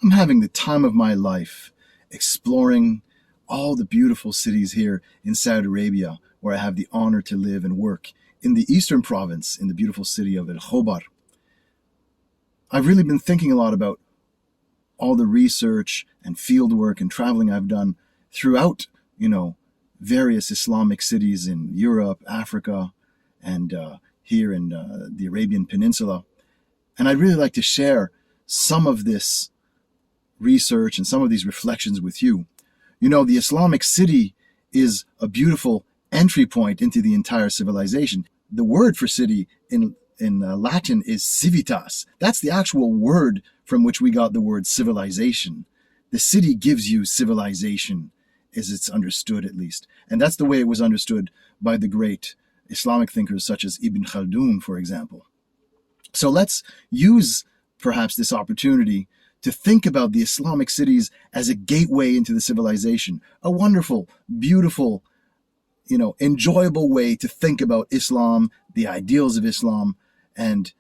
I'm having the time of my life exploring all the beautiful cities here in Saudi Arabia, where I have the honor to live and work in the eastern province, in the beautiful city of El Khobar. I've really been thinking a lot about all the research and field work and traveling I've done throughout, various Islamic cities in Europe, Africa, and here in the Arabian Peninsula. And I'd really like to share some of this research and some of these reflections with you. The Islamic city is a beautiful entry point into the entire civilization. The word for city in Latin is civitas. That's the actual word from which we got the word civilization. The city gives you civilization, as it's understood at least. And that's the way it was understood by the great Islamic thinkers such as Ibn Khaldun, for example. So let's use perhaps this opportunity to think about the Islamic cities as a gateway into the civilization, a wonderful, beautiful, enjoyable way to think about Islam, the ideals of Islam, and,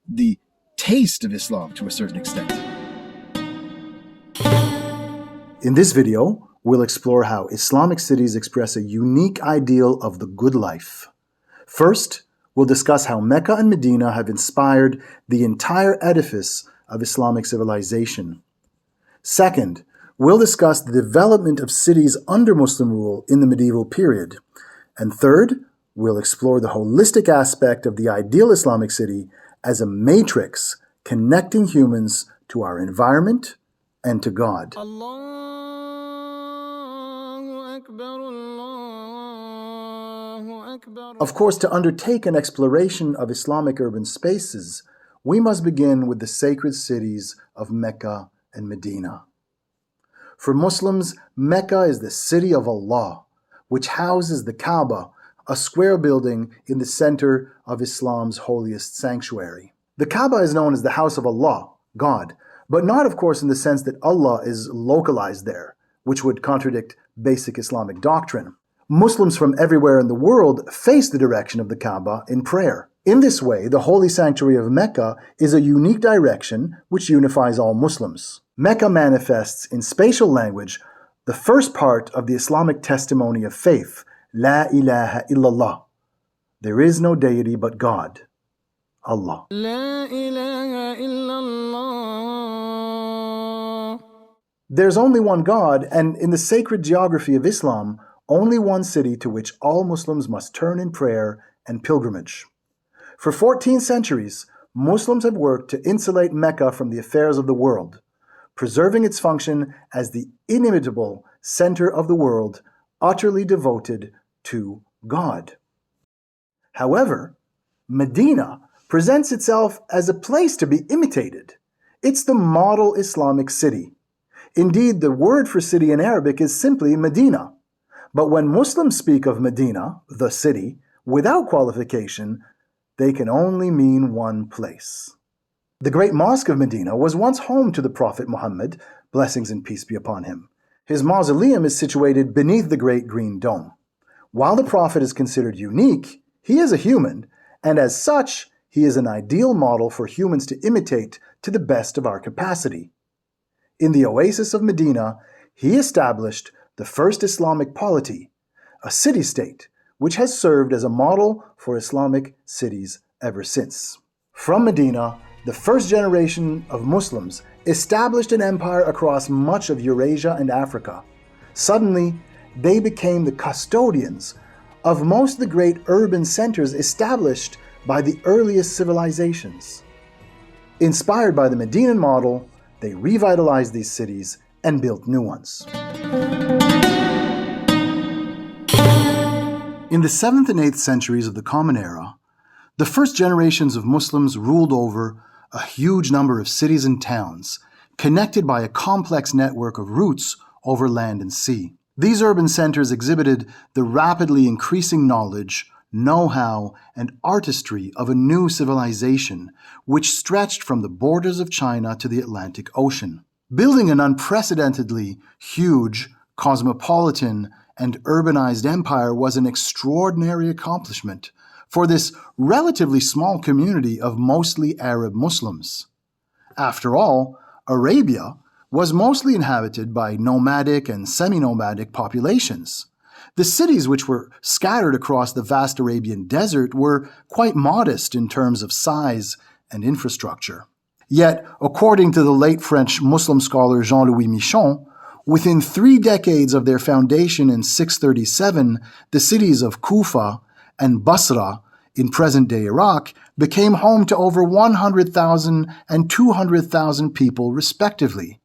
the taste of Islam to a certain extent. In this video, we'll explore how Islamic cities express a unique ideal of the good life. First, we'll discuss how Mecca and Medina have inspired the entire edifice of Islamic civilization. Second, we'll discuss the development of cities under Muslim rule in the medieval period. And third, we'll explore the holistic aspect of the ideal Islamic city as a matrix connecting humans to our environment and to God. Of course, to undertake an exploration of Islamic urban spaces, we must begin with the sacred cities of Mecca and Medina. For Muslims, Mecca is the city of Allah, which houses the Kaaba, a square building in the center of Islam's holiest sanctuary. The Kaaba is known as the house of Allah, God, but not, of course, in the sense that Allah is localized there, which would contradict basic Islamic doctrine. Muslims from everywhere in the world face the direction of the Kaaba in prayer. In this way, the holy sanctuary of Mecca is a unique direction which unifies all Muslims. Mecca manifests in spatial language the first part of the Islamic testimony of faith, La ilaha illallah. There is no deity but God, Allah. La ilaha illallah. There's only one God, and in the sacred geography of Islam, only one city to which all Muslims must turn in prayer and pilgrimage. For 14 centuries, Muslims have worked to insulate Mecca from the affairs of the world, preserving its function as the inimitable center of the world, utterly devoted to God. However, Medina presents itself as a place to be imitated. It's the model Islamic city. Indeed, the word for city in Arabic is simply Medina. But when Muslims speak of Medina, the city, without qualification, they can only mean one place. The great mosque of Medina was once home to the Prophet Muhammad, blessings and peace be upon him. His mausoleum is situated beneath the great green dome. While the Prophet is considered unique, he is a human, and as such, he is an ideal model for humans to imitate to the best of our capacity. In the oasis of Medina, he established the first Islamic polity, a city-state, which has served as a model for Islamic cities ever since. From Medina, the first generation of Muslims established an empire across much of Eurasia and Africa. Suddenly, they became the custodians of most of the great urban centers established by the earliest civilizations. Inspired by the Medinan model, they revitalized these cities and built new ones. In the 7th and 8th centuries of the Common Era, the first generations of Muslims ruled over a huge number of cities and towns, connected by a complex network of routes over land and sea. These urban centers exhibited the rapidly increasing knowledge, know-how, and artistry of a new civilization, which stretched from the borders of China to the Atlantic Ocean. Building an unprecedentedly huge, cosmopolitan, and urbanized empire was an extraordinary accomplishment for this relatively small community of mostly Arab Muslims. After all, Arabia was mostly inhabited by nomadic and semi-nomadic populations. The cities which were scattered across the vast Arabian desert were quite modest in terms of size and infrastructure. Yet, according to the late French Muslim scholar Jean-Louis Michon, within 3 decades of their foundation in 637, the cities of Kufa and Basra in present-day Iraq became home to over 100,000 and 200,000 people respectively.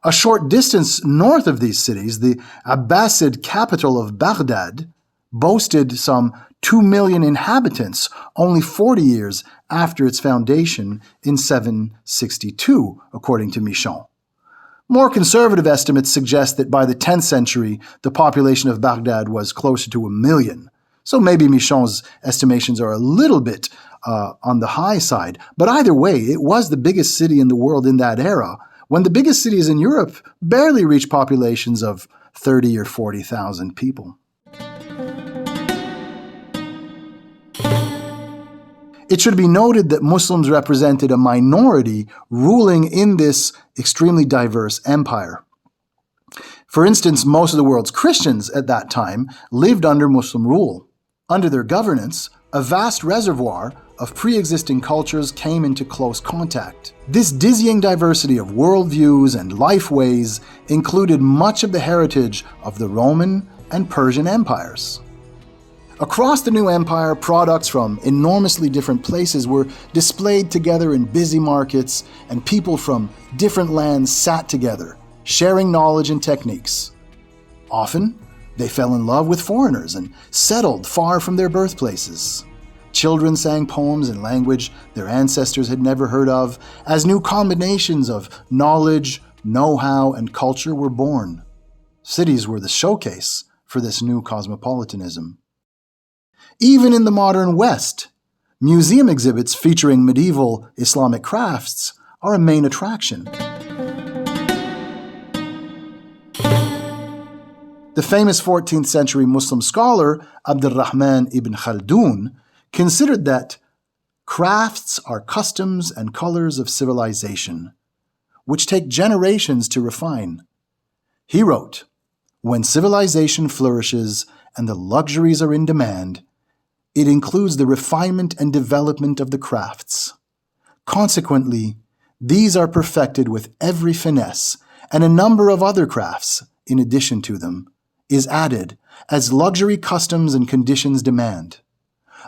A short distance north of these cities, the Abbasid capital of Baghdad boasted some 2 million inhabitants only 40 years after its foundation in 762, according to Michon. More conservative estimates suggest that by the 10th century, the population of Baghdad was closer to 1 million. So maybe Michon's estimations are a little bit on the high side. But either way, it was the biggest city in the world in that era, when the biggest cities in Europe barely reached populations of 30 or 40,000 people. It should be noted that Muslims represented a minority ruling in this extremely diverse empire. For instance, most of the world's Christians at that time lived under Muslim rule. Under their governance, a vast reservoir of pre-existing cultures came into close contact. This dizzying diversity of worldviews and life ways included much of the heritage of the Roman and Persian empires. Across the new empire, products from enormously different places were displayed together in busy markets, and people from different lands sat together, sharing knowledge and techniques. Often, they fell in love with foreigners and settled far from their birthplaces. Children sang poems in language their ancestors had never heard of, as new combinations of knowledge, know-how, and culture were born. Cities were the showcase for this new cosmopolitanism. Even in the modern West, museum exhibits featuring medieval Islamic crafts are a main attraction. The famous 14th century Muslim scholar Abdurrahman ibn Khaldun considered that crafts are customs and colors of civilization, which take generations to refine. He wrote, "When civilization flourishes and the luxuries are in demand, it includes the refinement and development of the crafts. Consequently, these are perfected with every finesse, and a number of other crafts, in addition to them, is added as luxury customs and conditions demand.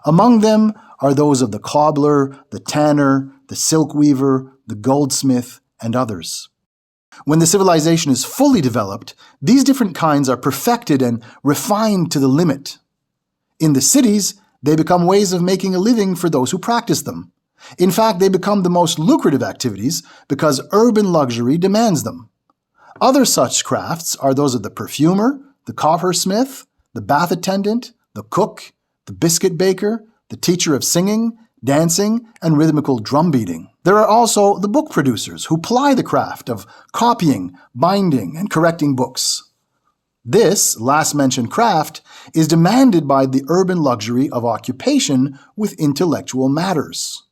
Among them are those of the cobbler, the tanner, the silk weaver, the goldsmith, and others. When the civilization is fully developed, these different kinds are perfected and refined to the limit. In the cities, they become ways of making a living for those who practice them. In fact, they become the most lucrative activities because urban luxury demands them. Other such crafts are those of the perfumer, the coppersmith, the bath attendant, the cook, the biscuit baker, the teacher of singing, dancing, and rhythmical drum beating. There are also the book producers who ply the craft of copying, binding, and correcting books. This last-mentioned craft is demanded by the urban luxury of occupation with intellectual matters.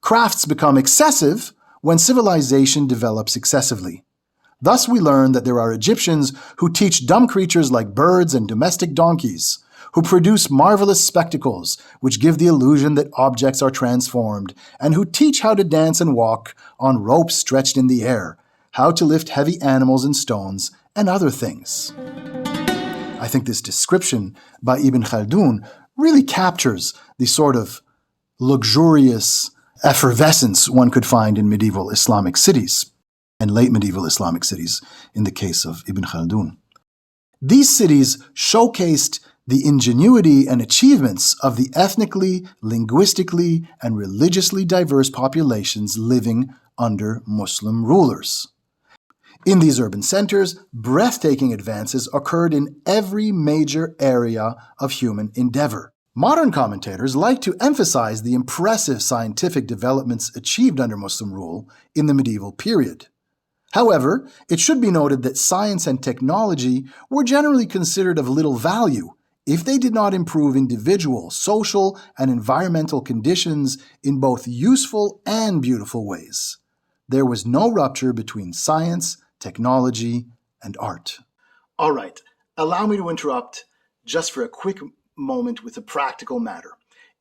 Crafts become excessive when civilization develops excessively. Thus we learn that there are Egyptians who teach dumb creatures like birds and domestic donkeys, who produce marvelous spectacles which give the illusion that objects are transformed, and who teach how to dance and walk on ropes stretched in the air, how to lift heavy animals and stones, and other things. I think this description by Ibn Khaldun really captures the sort of luxurious effervescence one could find in medieval Islamic cities, and late medieval Islamic cities in the case of Ibn Khaldun. These cities showcased the ingenuity and achievements of the ethnically, linguistically, and religiously diverse populations living under Muslim rulers. In these urban centers, breathtaking advances occurred in every major area of human endeavor. Modern commentators like to emphasize the impressive scientific developments achieved under Muslim rule in the medieval period. However, it should be noted that science and technology were generally considered of little value if they did not improve individual, social, and environmental conditions in both useful and beautiful ways. There was no rupture between science, technology, and art. All right, allow me to interrupt just for a quick moment with a practical matter.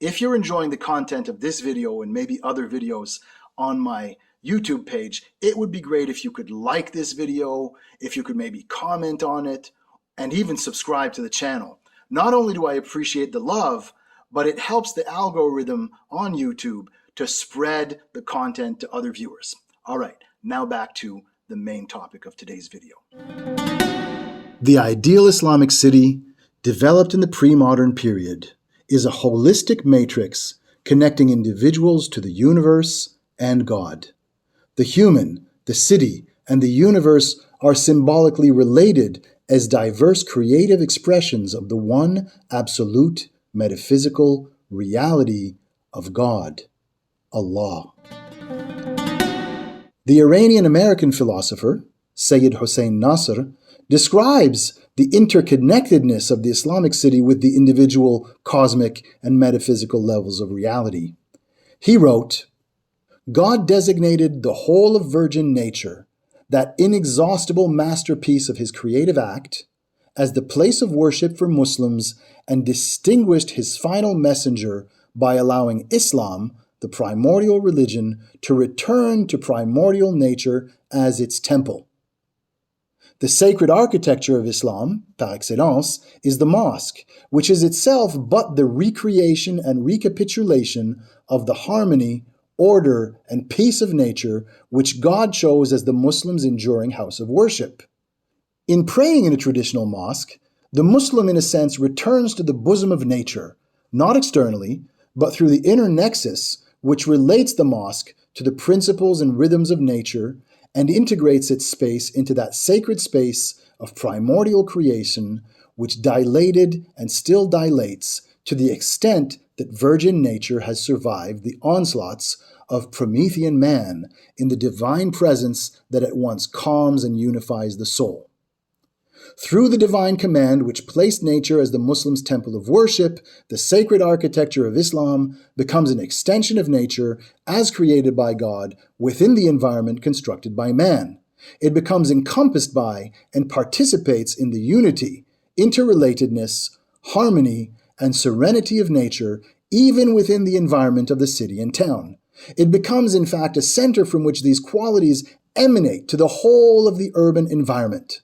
If you're enjoying the content of this video and maybe other videos on my YouTube page, it would be great if you could like this video, if you could maybe comment on it, and even subscribe to the channel. Not only do I appreciate the love, but it helps the algorithm on YouTube to spread the content to other viewers. All right, now back to the main topic of today's video. The ideal Islamic city, developed in the pre-modern period, is a holistic matrix connecting individuals to the universe and God. The human, the city, and the universe are symbolically related as diverse creative expressions of the one absolute metaphysical reality of God, Allah. The Iranian-American philosopher, Seyyed Hossein Nasr, describes the interconnectedness of the Islamic city with the individual cosmic and metaphysical levels of reality. He wrote, "God designated the whole of virgin nature, that inexhaustible masterpiece of his creative act, as the place of worship for Muslims and distinguished his final messenger by allowing Islam, the primordial religion, to return to primordial nature as its temple. The sacred architecture of Islam, par excellence, is the mosque, which is itself but the recreation and recapitulation of the harmony, order, and peace of nature which God chose as the Muslim's enduring house of worship. In praying in a traditional mosque, the Muslim in a sense returns to the bosom of nature, not externally, but through the inner nexus which relates the mosque to the principles and rhythms of nature and integrates its space into that sacred space of primordial creation which dilated and still dilates to the extent that virgin nature has survived the onslaughts of Promethean man in the divine presence that at once calms and unifies the soul. Through the divine command which placed nature as the Muslim's temple of worship, the sacred architecture of Islam becomes an extension of nature as created by God within the environment constructed by man. It becomes encompassed by and participates in the unity, interrelatedness, harmony, and serenity of nature even within the environment of the city and town. It becomes, in fact, a center from which these qualities emanate to the whole of the urban environment.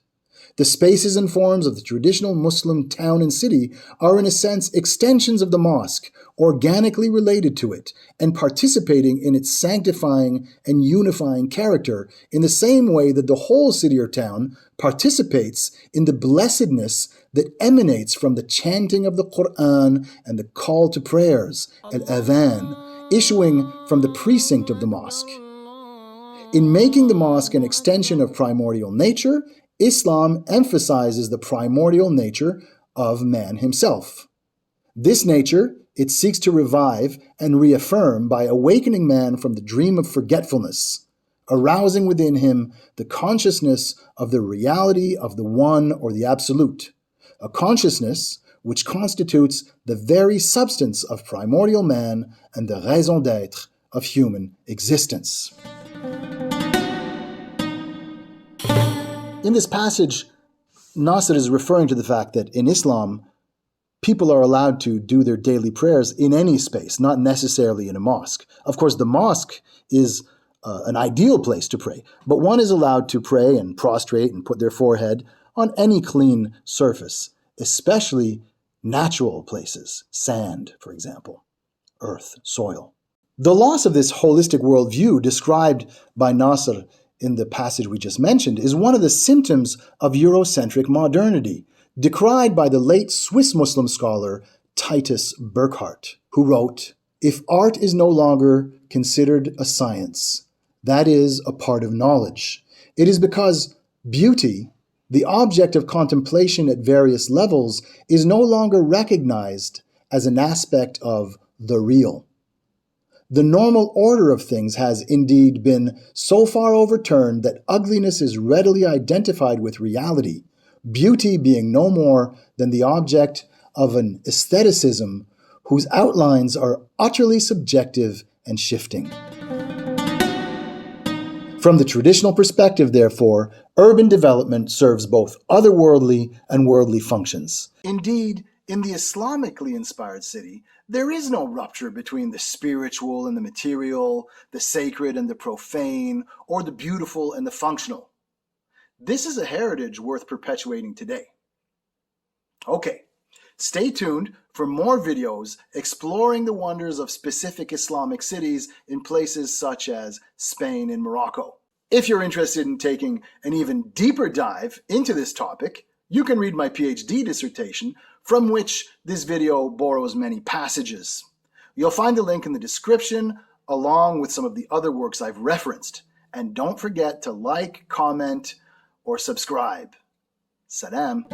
The spaces and forms of the traditional Muslim town and city are in a sense extensions of the mosque, organically related to it, and participating in its sanctifying and unifying character in the same way that the whole city or town participates in the blessedness that emanates from the chanting of the Quran and the call to prayers, al-adhan, issuing from the precinct of the mosque. In making the mosque an extension of primordial nature, Islam emphasizes the primordial nature of man himself. This nature it seeks to revive and reaffirm by awakening man from the dream of forgetfulness, arousing within him the consciousness of the reality of the one or the absolute, a consciousness which constitutes the very substance of primordial man and the raison d'être of human existence." In this passage, Nasr is referring to the fact that in Islam, people are allowed to do their daily prayers in any space, not necessarily in a mosque. Of course, the mosque is an ideal place to pray, but one is allowed to pray and prostrate and put their forehead on any clean surface, especially natural places, sand, for example, earth, soil. The loss of this holistic worldview described by Nasr in the passage we just mentioned is one of the symptoms of Eurocentric modernity, decried by the late Swiss Muslim scholar Titus Burckhardt, who wrote, "If art is no longer considered a science, that is a part of knowledge, it is because beauty, the object of contemplation at various levels, is no longer recognized as an aspect of the real. The normal order of things has indeed been so far overturned that ugliness is readily identified with reality, beauty being no more than the object of an aestheticism whose outlines are utterly subjective and shifting." From the traditional perspective, therefore, urban development serves both otherworldly and worldly functions. Indeed, in the Islamically inspired city, there is no rupture between the spiritual and the material, the sacred and the profane, or the beautiful and the functional. This is a heritage worth perpetuating today. Okay, stay tuned for more videos exploring the wonders of specific Islamic cities in places such as Spain and Morocco. If you're interested in taking an even deeper dive into this topic, you can read my PhD dissertation, from which this video borrows many passages. You'll find a link in the description, along with some of the other works I've referenced. And don't forget to like, comment, or subscribe. Salam.